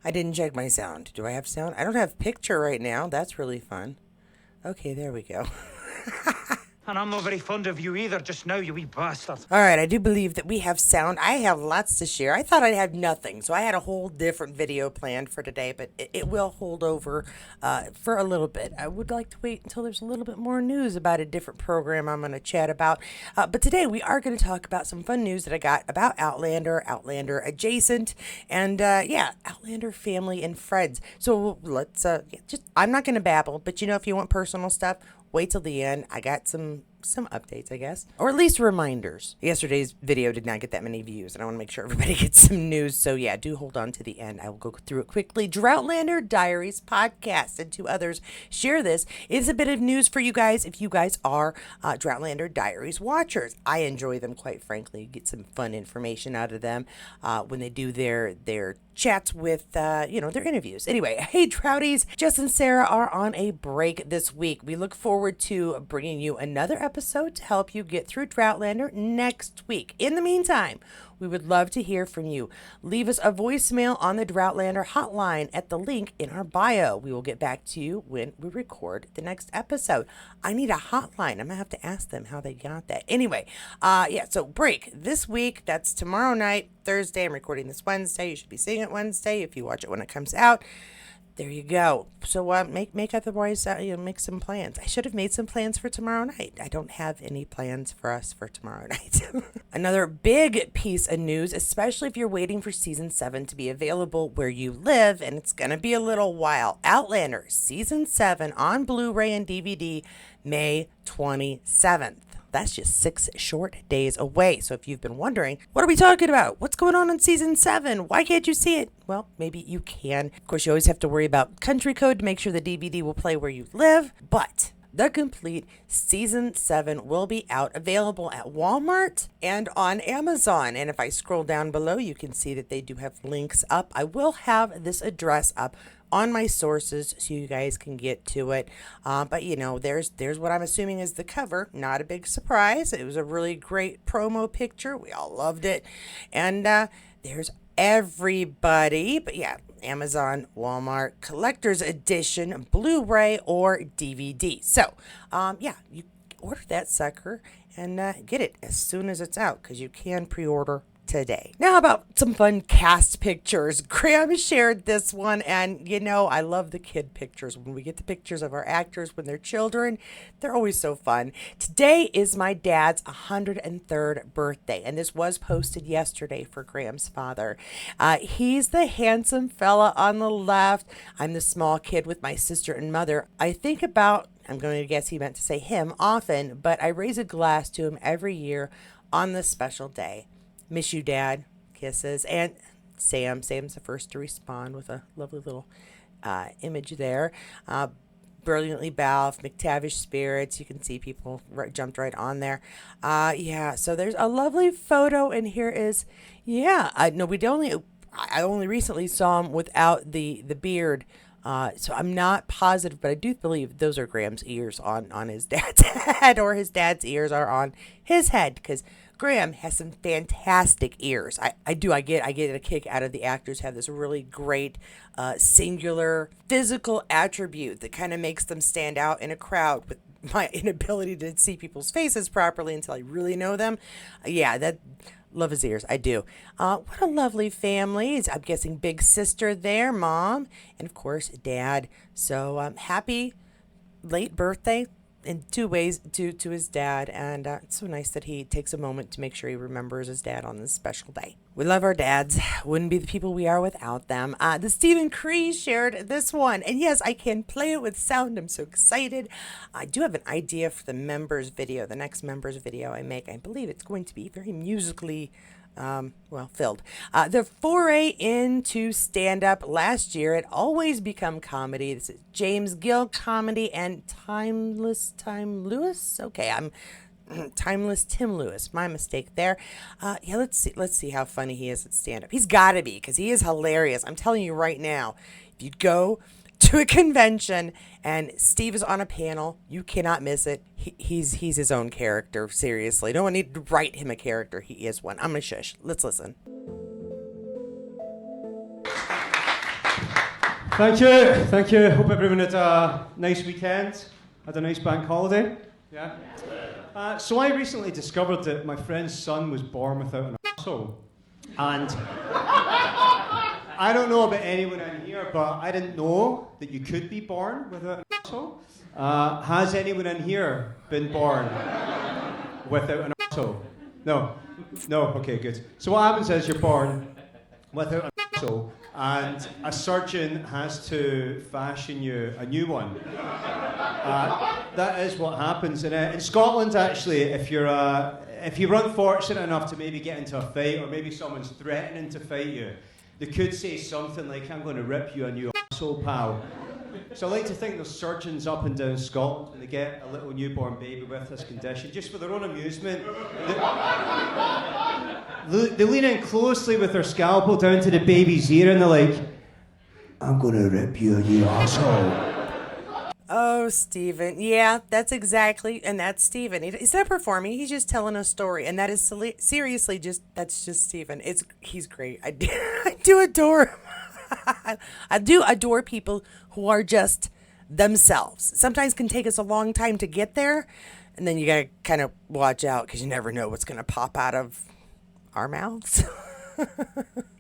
I didn't check my sound. Do I have sound? I don't have picture right now. That's really fun. Okay, there we go. And I'm not very fond of you either just now, you wee bastard. All right, I do believe that we have sound. I have lots to share. I thought I'd have nothing, so I had a whole different video planned for today, but it will hold over for a little bit. I would like to wait until there's a little bit more news about a different program I'm going to chat about. But today we are going to talk about some fun news that I got about Outlander, Outlander adjacent, and Outlander family and friends. So let's I'm not going to babble, but if you want personal stuff, wait till the end. I got some updates, I guess, or at least reminders. Yesterday's video did not get that many views, and I want to make sure everybody gets some news. So yeah, do hold on to the end. I will go through it quickly. Droughtlander Diaries podcast and two others share this. It's a bit of news for you guys if you guys are Droughtlander Diaries watchers. I enjoy them, quite frankly. Get some fun information out of them when they do their chats with their interviews. Anyway, hey Trouties, Jess and Sarah are on a break this week. We look forward to bringing you another episode to help you get through Droughtlander next week. In the meantime, we would love to hear from you. Leave us a voicemail on the Droughtlander hotline at the link in our bio. We will get back to you when we record the next episode. I need a hotline. I'm going to have to ask them how they got that. Anyway, so break this week. That's tomorrow night, Thursday. I'm recording this Wednesday. You should be seeing it Wednesday if you watch it when it comes out. There you go. So make otherwise make some plans. I should have made some plans for tomorrow night. I don't have any plans for us for tomorrow night. Another big piece of news, especially if you're waiting for season 7 to be available where you live, and it's gonna be a little while. Outlander season 7 on Blu-ray and DVD, May 27th. That's just 6 short days away. So if you've been wondering, what are we talking about? What's going on in season 7? Why can't you see it? Well, maybe you can. Of course, you always have to worry about country code to make sure the DVD will play where you live. But the complete season 7 will be out, available at Walmart and on Amazon. And if I scroll down below, you can see that they do have links up. I will have this address up on my sources so you guys can get to it. But there's what I'm assuming is the cover. Not a big surprise. It was a really great promo picture. We all loved it. And there's everybody. But yeah, Amazon, Walmart, collector's edition, Blu-ray or DVD. So you order that sucker and get it as soon as it's out, because you can pre-order today. Now about some fun cast pictures. Graham shared this one, and I love the kid pictures. When we get the pictures of our actors when they're children, they're always so fun. Today is my dad's 103rd birthday, and this was posted yesterday for Graham's father. He's the handsome fella on the left. I'm the small kid with my sister and mother. I'm going to guess he meant to say him often, but I raise a glass to him every year on this special day. Miss you, Dad. Kisses. And Sam's the first to respond with a lovely little image there. Brilliantly Balf, McTavish Spirits. You can see people jumped right on there. So there's a lovely photo, and here is, I only recently saw him without the beard. So I'm not positive, but I do believe those are Graham's ears on his dad's head, or his dad's ears are on his head, because Graham has some fantastic ears. I get a kick out of the actors have this really great singular physical attribute that kind of makes them stand out in a crowd with my inability to see people's faces properly until I really know them. Love his ears. I do. What a lovely family. I'm guessing big sister there, mom, and of course, dad. So happy late birthday in two ways to his dad. And it's so nice that he takes a moment to make sure he remembers his dad on this special day. We love our dads. Wouldn't be the people we are without them. The Stephen Cree shared this one. And yes, I can play it with sound. I'm so excited. I do have an idea for the members video, the next members video I make. I believe it's going to be very musically filled. The foray into stand-up last year, it always become comedy. This is James Gill comedy and Timeless Tim Lewis. Okay, I'm Timeless Tim Lewis. My mistake there. Let's see how funny he is at stand-up. He's got to be, because he is hilarious. I'm telling you right now, if you go to a convention and Steve is on a panel, you cannot miss it. He's his own character. Seriously, no one need to write him a character. He is one. I'm gonna shush. Let's listen. Thank you, thank you. Hope everyone had a nice weekend, had a nice bank holiday. Yeah. So I recently discovered that my friend's son was born without an arsehole. And I don't know about anyone in here, but I didn't know that you could be born without an arsehole. Has anyone in here been born without an arsehole? No? No? Okay, good. So what happens is you're born without an arsehole, and a surgeon has to fashion you a new one. That is what happens. And in Scotland, actually, if you're unfortunate enough to maybe get into a fight, or maybe someone's threatening to fight you, they could say something like, "I'm going to rip you a new arsehole, pal." So I like to think there's surgeons up and down Scotland, and they get a little newborn baby with this condition, just for their own amusement. They lean in closely with their scalpel down to the baby's ear, and they're like, "I'm going to rip you a new arsehole." Oh, Stephen. Yeah, that's exactly, and that's Stephen. He's not performing, he's just telling a story, and that is seriously that's just Stephen. He's great. I do adore him. I do adore people who are just themselves. Sometimes can take us a long time to get there, and then you gotta kind of watch out because you never know what's gonna pop out of our mouths.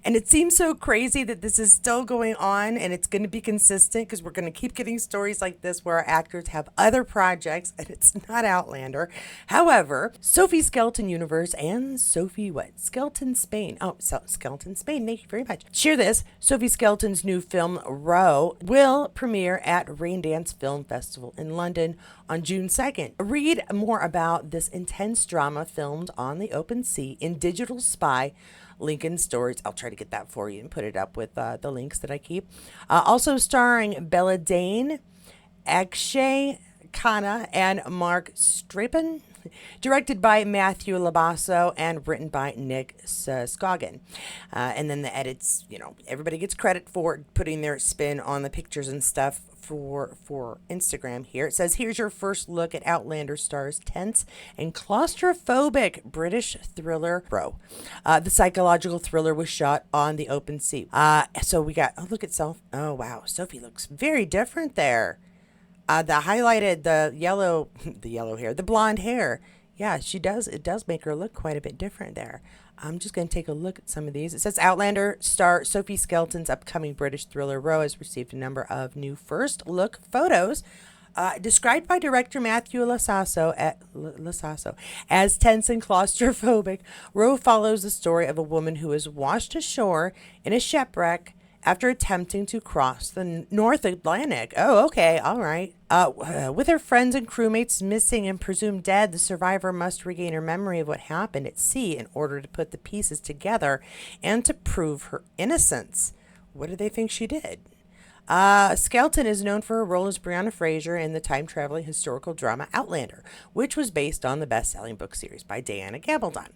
And it seems so crazy that this is still going on, and it's going to be consistent because we're going to keep getting stories like this where our actors have other projects, and it's not Outlander. However, Sophie Skelton Universe and Sophie Skelton Spain. Oh, Skelton Spain. Thank you very much. Share this. Sophie Skelton's new film, Row, will premiere at Raindance Film Festival in London on June 2nd. Read more about this intense drama filmed on the open sea in Digital Spy Lincoln Stories. I'll try to get that for you and put it up with the links that I keep. Also starring Bella Dane, Akshay Khanna, and Mark Strapin. Directed by Matthew Labasso and written by Nick Scoggin. And then the edits, everybody gets credit for putting their spin on the pictures and stuff for Instagram here. It says, here's your first look at Outlander stars tense and claustrophobic British thriller Row. The psychological thriller was shot on the open sea. So we got, look at oh wow, Sophie looks very different there. The highlighted, the yellow hair, the blonde hair. Yeah, she does. It does make her look quite a bit different there. I'm just going to take a look at some of these. It says Outlander star Sophie Skelton's upcoming British thriller Row has received a number of new first look photos. Described by director Matthew Lasasso as tense and claustrophobic, Row follows the story of a woman who is washed ashore in a shipwreck after attempting to cross the North Atlantic. Oh, okay, all right. With her friends and crewmates missing and presumed dead, the survivor must regain her memory of what happened at sea in order to put the pieces together and to prove her innocence. What do they think she did? Skelton is known for her role as Brianna Fraser in the time-traveling historical drama Outlander, which was based on the best-selling book series by Diana Gabaldon.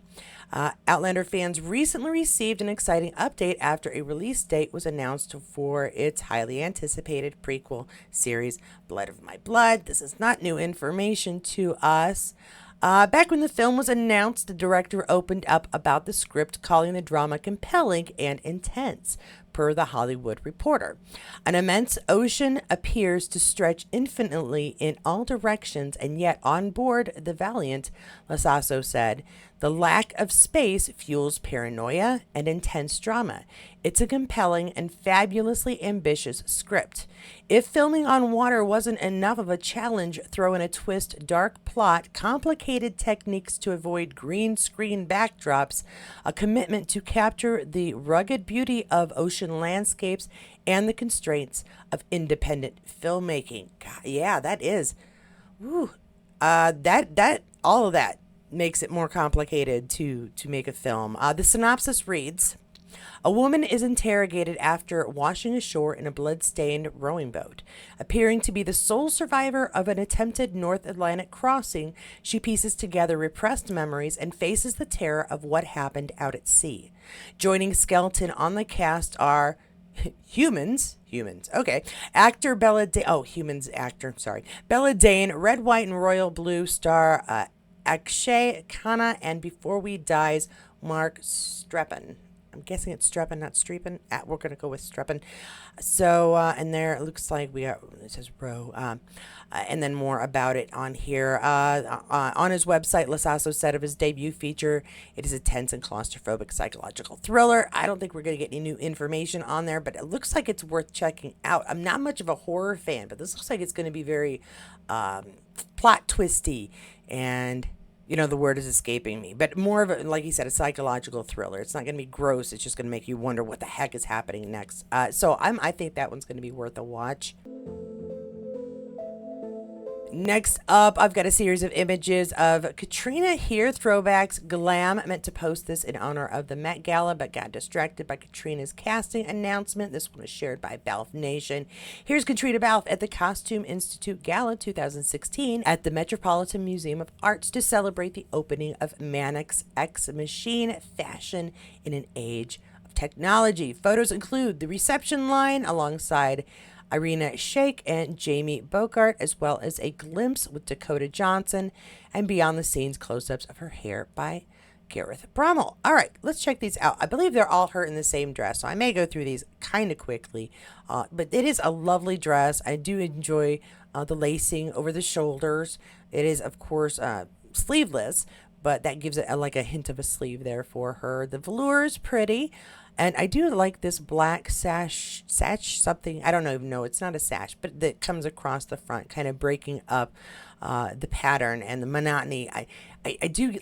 Outlander fans recently received an exciting update after a release date was announced for its highly anticipated prequel series, Blood of My Blood. This is not new information to us. Back when the film was announced, the director opened up about the script, calling the drama compelling and intense, per The Hollywood Reporter. An immense ocean appears to stretch infinitely in all directions, and yet on board the Valiant, Lasasso said, the lack of space fuels paranoia and intense drama. It's a compelling and fabulously ambitious script. If filming on water wasn't enough of a challenge, throw in a twist, dark plot, complicated techniques to avoid green screen backdrops, a commitment to capture the rugged beauty of ocean landscapes, and the constraints of independent filmmaking. God, yeah, that is. Woo. All of that makes it more complicated to make a film. The synopsis reads, a woman is interrogated after washing ashore in a blood-stained rowing boat. Appearing to be the sole survivor of an attempted North Atlantic crossing, she pieces together repressed memories and faces the terror of what happened out at sea. Joining Skelton on the cast are humans, okay. Actor Bella Dane, red, white, and royal blue star Akshay Khanna, and Before We Die's Mark Strapin. I'm guessing it's Streppin, not Streepin. We're going to go with Streppin. So, and there it looks like we got, it says Row, and then more about it on here. On his website, Lasasso said of his debut feature, it is a tense and claustrophobic psychological thriller. I don't think we're going to get any new information on there, but it looks like it's worth checking out. I'm not much of a horror fan, but this looks like it's going to be very plot twisty, and the word is escaping me, but more of a, like you said, a psychological thriller. It's not going to be gross. It's just going to make you wonder what the heck is happening next. So I think that one's going to be worth a watch. Next up, I've got a series of images of Katrina here, throwbacks, glam. I meant to post this in honor of the Met Gala, but got distracted by Katrina's casting announcement. This one was shared by Balf Nation. Here's Katrina Balf at the Costume Institute Gala 2016 at the Metropolitan Museum of Arts to celebrate the opening of Mannix X Machine, fashion in an age of technology. Photos include the reception line alongside Irina Shayk and Jamie Bogart, as well as a glimpse with Dakota Johnson and beyond the scenes close-ups of her hair by Gareth Brummel. All right, let's check these out. I believe they're all her in the same dress, so I may go through these kind of quickly, but it is a lovely dress. I do enjoy the lacing over the shoulders. It is, of course, sleeveless, but that gives it like a hint of a sleeve there for her. The velour is pretty. And I do like this black sash something. I don't even know. It's not a sash, but that comes across the front, kind of breaking up the pattern and the monotony. I do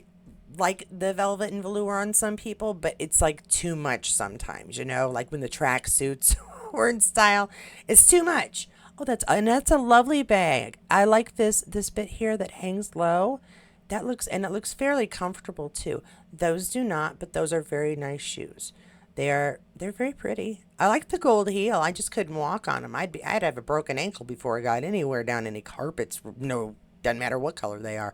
like the velvet and velour on some people, but it's like too much sometimes, like when the track suits were in style, it's too much. Oh, that's a lovely bag. I like this bit here that hangs low. It looks fairly comfortable too. Those do not, but those are very nice shoes. They're very pretty. I like the gold heel. I just couldn't walk on them. I'd have a broken ankle before I got anywhere down any carpets. No, doesn't matter what color they are.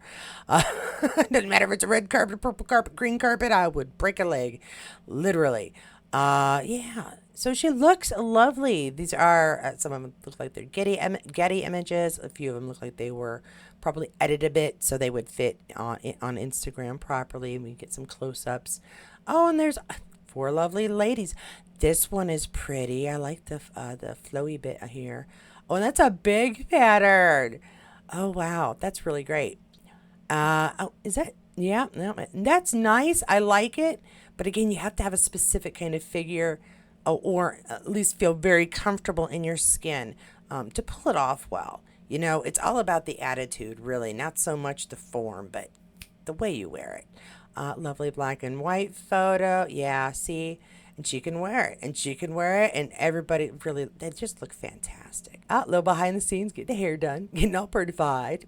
Doesn't matter if it's a red carpet, purple carpet, green carpet. I would break a leg, literally. Yeah. So she looks lovely. These are some of them look like they're Getty images. A few of them look like they were probably edited a bit so they would fit on Instagram properly. We get some close-ups. Oh, and there's 4 lovely ladies. This one is pretty. I like the flowy bit here. Oh, and that's a big pattern. Oh, wow. That's really great. Oh, is that? Yeah, no, that's nice. I like it. But again, you have to have a specific kind of figure or at least feel very comfortable in your skin to pull it off well. It's all about the attitude, really. Not so much the form, but the way you wear it. Lovely black and white photo. Yeah, see? And she can wear it. And she can wear it. And everybody really, they just look fantastic. A little behind the scenes, getting the hair done, getting all prettified.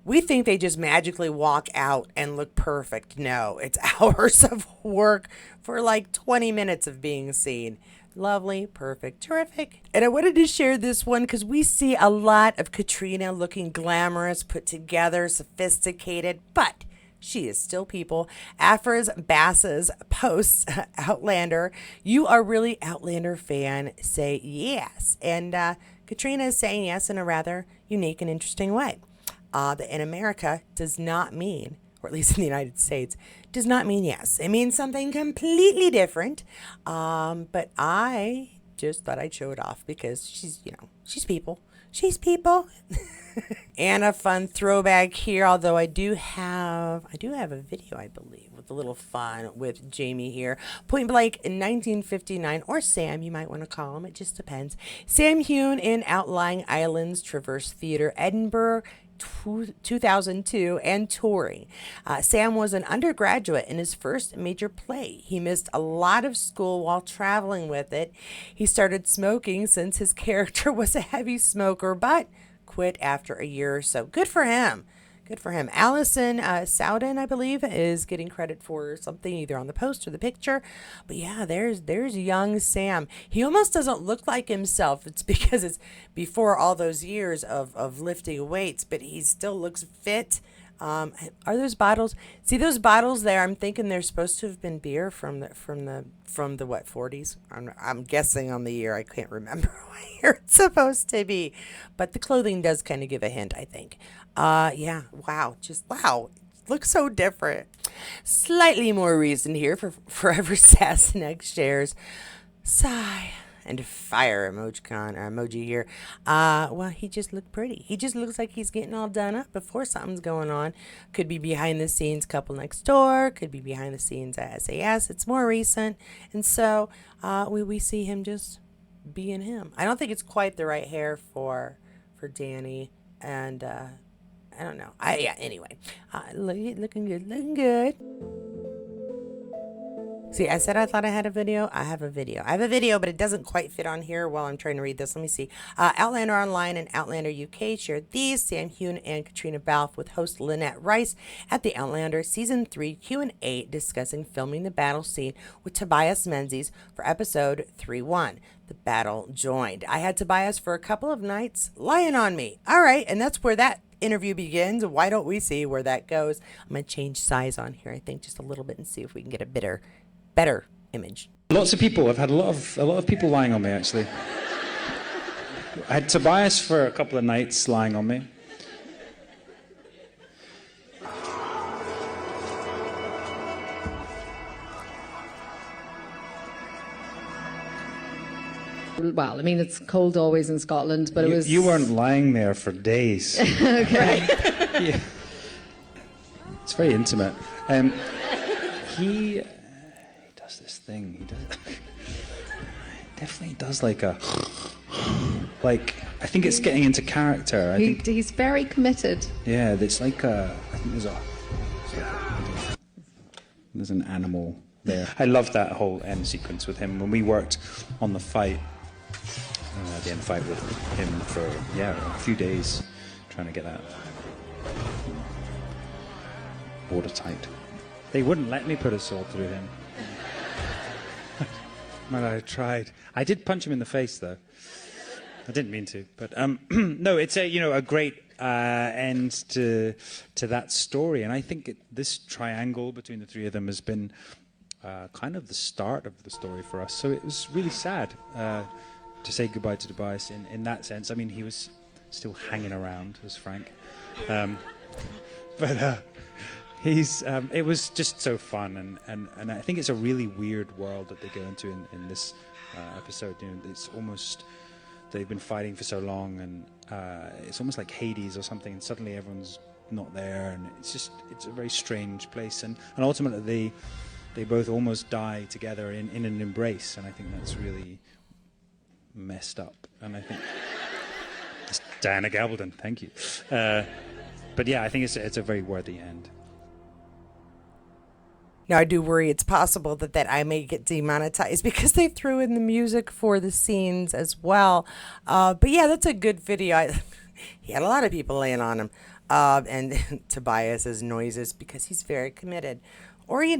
We think they just magically walk out and look perfect. No, it's hours of work for like 20 minutes of being seen. Lovely, perfect, terrific. And I wanted to share this one because we see a lot of Katrina looking glamorous, put together, sophisticated, but she is still people. Afra's Bass's posts Outlander. You are really Outlander fan. Say yes. And Katrina is saying yes in a rather unique and interesting way. That in America does not mean, or at least in the United States, does not mean yes. It means something completely different. But I just thought I'd show it off because she's people. She's people. And a fun throwback here, although I do have a video, I believe, with a little fun with Jamie here. Point Blank in 1959, or Sam, you might want to call him. It just depends. Sam Heughan in Outlying Islands, Traverse Theatre, Edinburgh, 2002, and touring. Sam was an undergraduate in his first major play. He missed a lot of school while traveling with it. He started smoking since his character was a heavy smoker, but quit after a year or so. Good for him. Good for him. Allison Sowden, I believe, is getting credit for something either on the post or the picture. But yeah, there's young Sam. He almost doesn't look like himself. It's because it's before all those years of lifting weights, but he still looks fit. Are those bottles? See those bottles there? I'm thinking they're supposed to have been beer from the what 40s. I'm guessing on the year. I can't remember what year it's supposed to be, but the clothing does kind of give a hint, I think. Yeah. Wow. Just wow. looks so different. Slightly more reason here for Forever Sassenach shares sigh and fire emoji here. Well, he just looked pretty. He just looks like he's getting all done up before something's going on. Could be behind the scenes couple next door. Could be behind the scenes at SAS. It's more recent. And so we see him just being him. I don't think it's quite the right hair for Danny. And I don't know. Anyway. Looking good. See, I said I thought I had a video. I have a video. I have a video, but it doesn't quite fit on here while I'm trying to read this. Let me see. Outlander Online and Outlander UK shared these. Sam Heughan and Katrina Balf with host Lynette Rice at the Outlander Season 3 Q&A discussing filming the battle scene with Tobias Menzies for episode 3-1. The battle joined. I had Tobias for a couple of nights lying on me. All right, and that's where that interview begins. Why don't we see where that goes? I'm going to change size on here, I think, just a little bit and see if we can get a better image. Lots of people. I've had a lot of people lying on me, actually. I had Tobias for a couple of nights lying on me. Well, I mean, it's cold always in Scotland, but it was... You weren't lying there for days. Okay. Yeah. It's very intimate. He does this thing. He does... definitely does like a... Like, I think it's getting into character. He's very committed. Yeah, it's like a... I think there's an animal there. I love that whole end sequence with him. When we worked on the fight, the end fight with him for, a few days, trying to get that watertight. They wouldn't let me put a sword through him. But I tried. I did punch him in the face, though. I didn't mean to, but no, it's a great end to that story, and I think this triangle between the three of them has been kind of the start of the story for us. So it was really sad to say goodbye to Tobias in that sense. I mean, he was still hanging around, as Frank, but it was just so fun, and I think it's a really weird world that they go into in this episode. You know, it's almost. They've been fighting for so long, and it's almost like Hades or something, and suddenly everyone's not there, and it's a very strange place, and ultimately they both almost die together in an embrace, and I think that's really messed up, and I think it's Diana Gabaldon, thank you, but yeah, I think it's a very worthy end. Now, I do worry it's possible that I may get demonetized because they threw in the music for the scenes as well. But yeah, that's a good video. He had a lot of people laying on him. And Tobias's noises because he's very committed. Or, you're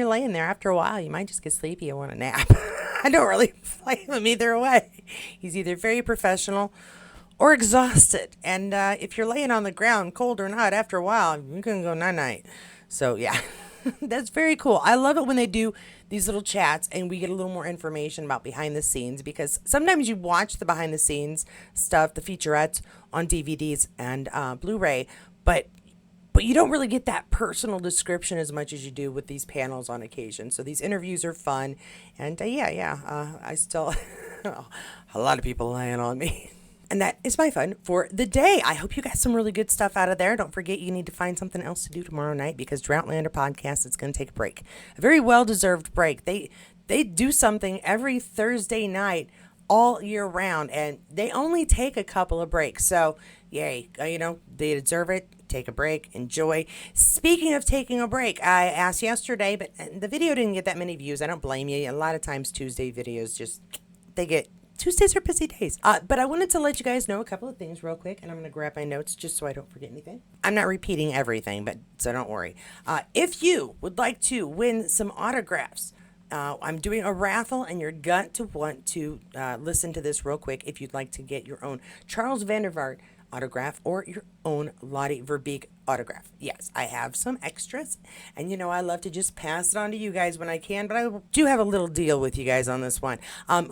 laying there after a while. You might just get sleepy and want a nap. I don't really blame him either way. He's either very professional or exhausted. And if you're laying on the ground, cold or not, after a while, you're going to go night-night. So, yeah. That's very cool. I love it when they do these little chats and we get a little more information about behind the scenes, because sometimes you watch the behind the scenes stuff, the featurettes on DVDs and Blu-ray, but you don't really get that personal description as much as you do with these panels on occasion. So these interviews are fun, and I still a lot of people lying on me. And that is my fun for the day. I hope you got some really good stuff out of there. Don't forget, you need to find something else to do tomorrow night, because Droughtlander podcast is going to take a break. A very well-deserved break. They do something every Thursday night all year round, and they only take a couple of breaks. So, yay. They deserve it. Take a break. Enjoy. Speaking of taking a break, I asked yesterday, but the video didn't get that many views. I don't blame you. A lot of times Tuesday videos Tuesdays are busy days. But I wanted to let you guys know a couple of things real quick, and I'm going to grab my notes just so I don't forget anything. I'm not repeating everything, so don't worry. If you would like to win some autographs, I'm doing a raffle, and you're going to want to listen to this real quick if you'd like to get your own Charles Vandervaart autograph or your own Lottie Verbeek autograph. Yes, I have some extras, and I love to just pass it on to you guys when I can, but I do have a little deal with you guys on this one.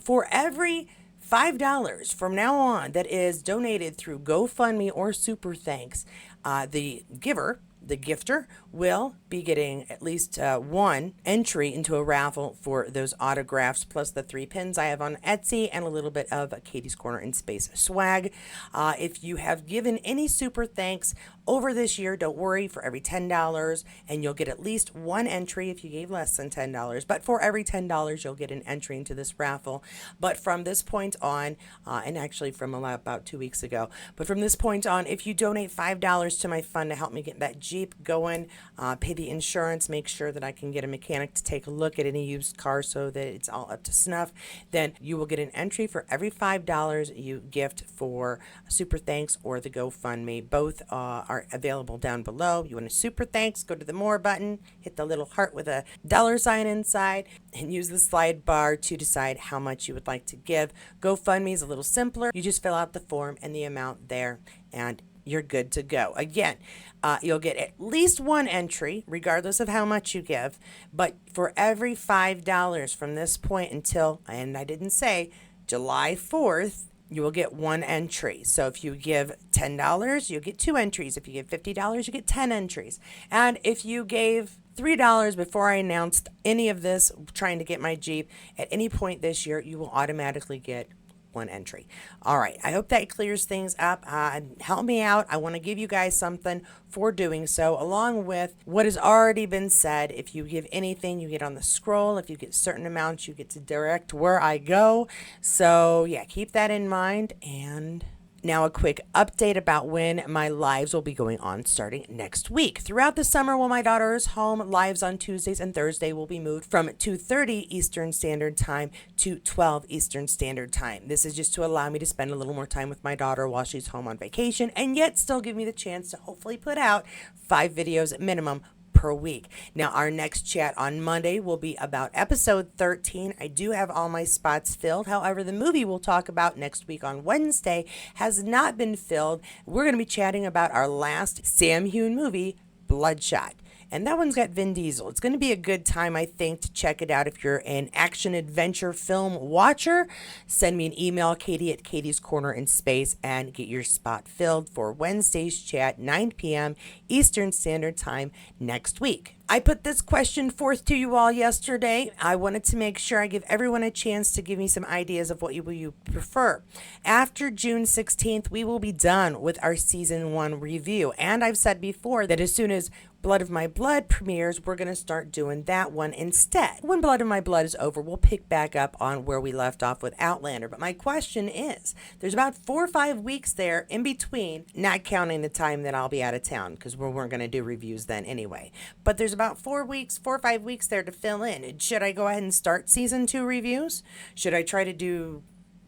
For every $5 from now on that is donated through GoFundMe or Super Thanks, the giver the gifter will be getting at least one entry into a raffle for those autographs, plus the 3 pins I have on Etsy and a little bit of Katie's Corner in Space swag. If you have given any super thanks over this year, don't worry, for every $10, and you'll get at least one entry if you gave less than $10. But for every $10, you'll get an entry into this raffle. But from this point on, and actually from about 2 weeks ago, but from this point on, if you donate $5 to my fund to help me get that Jeep going, pay the insurance, make sure that I can get a mechanic to take a look at any used car so that it's all up to snuff, then you will get an entry for every $5 you gift for super thanks or the GoFundMe. Both are available down below. You want a super thanks, go to the more button, hit the little heart with a $sign inside, and use the slide bar to decide how much you would like to give. GoFundMe is a little simpler. You just fill out the form and the amount there, and you're good to go. Again, you'll get at least one entry, regardless of how much you give, but for every $5 from this point until, and I didn't say, July 4th, you will get one entry. So if you give $10, you'll get 2 entries. If you give $50, you get 10 entries. And if you gave $3 before I announced any of this, trying to get my Jeep, at any point this year, you will automatically get one entry. All right, I hope that clears things up. Help me out. I want to give you guys something for doing so, along with what has already been said. If you give anything, you get on the scroll. If you get certain amounts, you get to direct where I go. So yeah, keep that in mind. And now a quick update about when my lives will be going on starting next week. Throughout the summer while my daughter is home, lives on Tuesdays and Thursday will be moved from 2:30 Eastern Standard Time to 12 Eastern Standard Time. This is just to allow me to spend a little more time with my daughter while she's home on vacation, and yet still give me the chance to hopefully put out 5 videos at minimum per week. Now, our next chat on Monday will be about episode 13. I do have all my spots filled. However, the movie we'll talk about next week on Wednesday has not been filled. We're going to be chatting about our last Sam Heughan movie, Bloodshot. And that one's got Vin Diesel. It's going to be a good time, I think, to check it out. If you're an action-adventure film watcher, send me an email, Katie at Katie's Corner in Space, and get your spot filled for Wednesday's chat, 9 p.m. Eastern Standard Time next week. I put this question forth to you all yesterday. I wanted to make sure I give everyone a chance to give me some ideas of what you prefer. After June 16th, we will be done with our Season 1 review. And I've said before that as soon as Blood of My Blood premieres, we're going to start doing that one instead. When Blood of My Blood is over, we'll pick back up on where we left off with Outlander. But my question is, there's about 4 or 5 weeks there in between, not counting the time that I'll be out of town, because we weren't going to do reviews then anyway. But there's about 4 or 5 weeks there to fill in. Should I go ahead and start Season 2 reviews? Should I try to do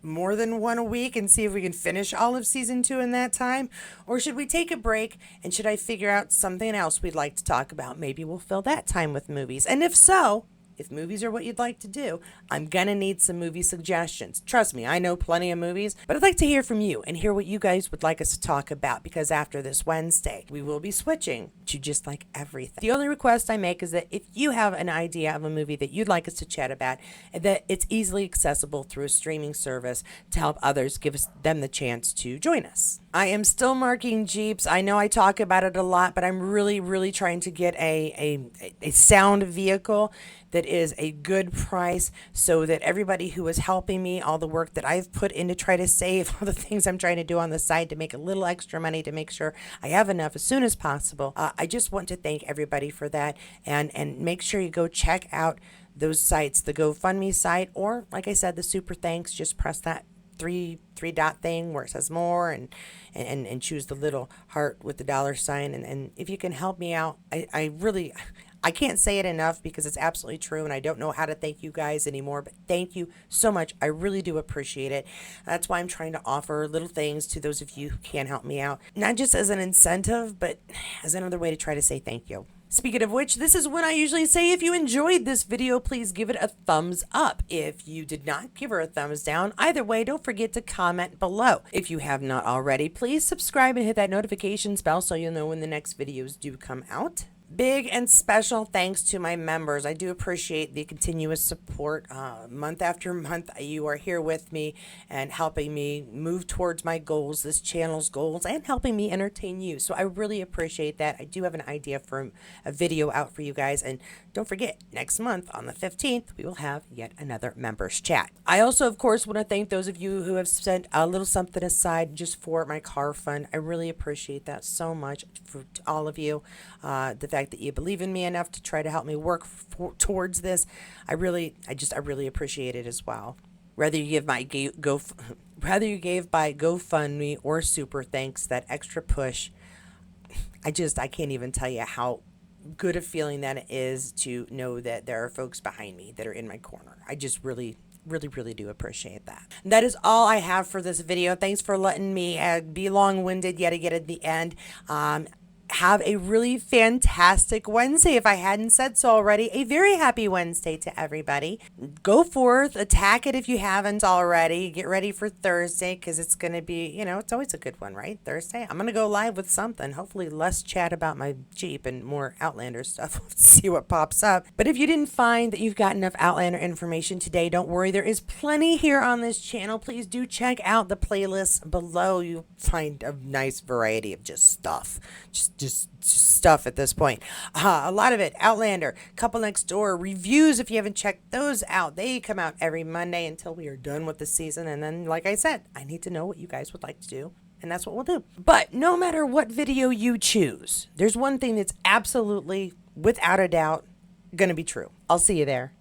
more than one a week and see if we can finish all of Season 2 in that time? Or should we take a break, and should I figure out something else we'd like to talk about? Maybe we'll fill that time with movies. And if so, if movies are what you'd like to do, I'm gonna need some movie suggestions. Trust me, I know plenty of movies, but I'd like to hear from you and hear what you guys would like us to talk about, because after this Wednesday, we will be switching to Just Like Everything. The only request I make is that if you have an idea of a movie that you'd like us to chat about, that it's easily accessible through a streaming service to help others, give them the chance to join us. I am still marking Jeeps. I know I talk about it a lot, but I'm really trying to get a sound vehicle that is a good price, so that everybody who is helping me, all the work that I've put in to try to save, all the things I'm trying to do on the side to make a little extra money to make sure I have enough as soon as possible. I just want to thank everybody for that, and make sure you go check out those sites, the GoFundMe site, or like I said, the Super Thanks. Just press that three dot thing where it says more, and choose the little heart with the $sign. And if you can help me out, I can't say it enough, because it's absolutely true, and I don't know how to thank you guys anymore, but thank you so much. I really do appreciate it. That's why I'm trying to offer little things to those of you who can help me out, not just as an incentive, but as another way to try to say thank you. Speaking of which, this is when I usually say, if you enjoyed this video, please give it a thumbs up. If you did not, give her a thumbs down. Either way, don't forget to comment below. If you have not already, please subscribe and hit that notifications bell so you'll know when the next videos do come out. Big and special thanks to my members. I do appreciate the continuous support. Month after month, you are here with me and helping me move towards my goals, this channel's goals, and helping me entertain you. So I really appreciate that. I do have an idea for a video out for you guys. And don't forget, next month on the 15th, we will have yet another members chat. I also, of course, want to thank those of you who have sent a little something aside just for my car fund. I really appreciate that so much for all of you. The fact that you believe in me enough to try to help me work towards this, I really appreciate it as well. Whether you give by GoFundMe or Super Thanks, that extra push, I can't even tell you how good a feeling that is to know that there are folks behind me that are in my corner. I just really do appreciate that. And that is all I have for this video. Thanks for letting me be long-winded yet again at the end. Have a really fantastic Wednesday. If I hadn't said so already, a very happy Wednesday to everybody. Go forth, attack it if you haven't already. Get ready for Thursday because it's going to be, it's always a good one, right? Thursday. I'm going to go live with something. Hopefully less chat about my Jeep and more Outlander stuff. Let's see what pops up. But if you didn't find that you've got enough Outlander information today, don't worry. There is plenty here on this channel. Please do check out the playlist below. You'll find a nice variety of just stuff. Just stuff at this point. A lot of it, Outlander, Couple Next Door, reviews if you haven't checked those out. They come out every Monday until we are done with the season. And then, like I said, I need to know what you guys would like to do. And that's what we'll do. But no matter what video you choose, there's one thing that's absolutely, without a doubt, going to be true. I'll see you there.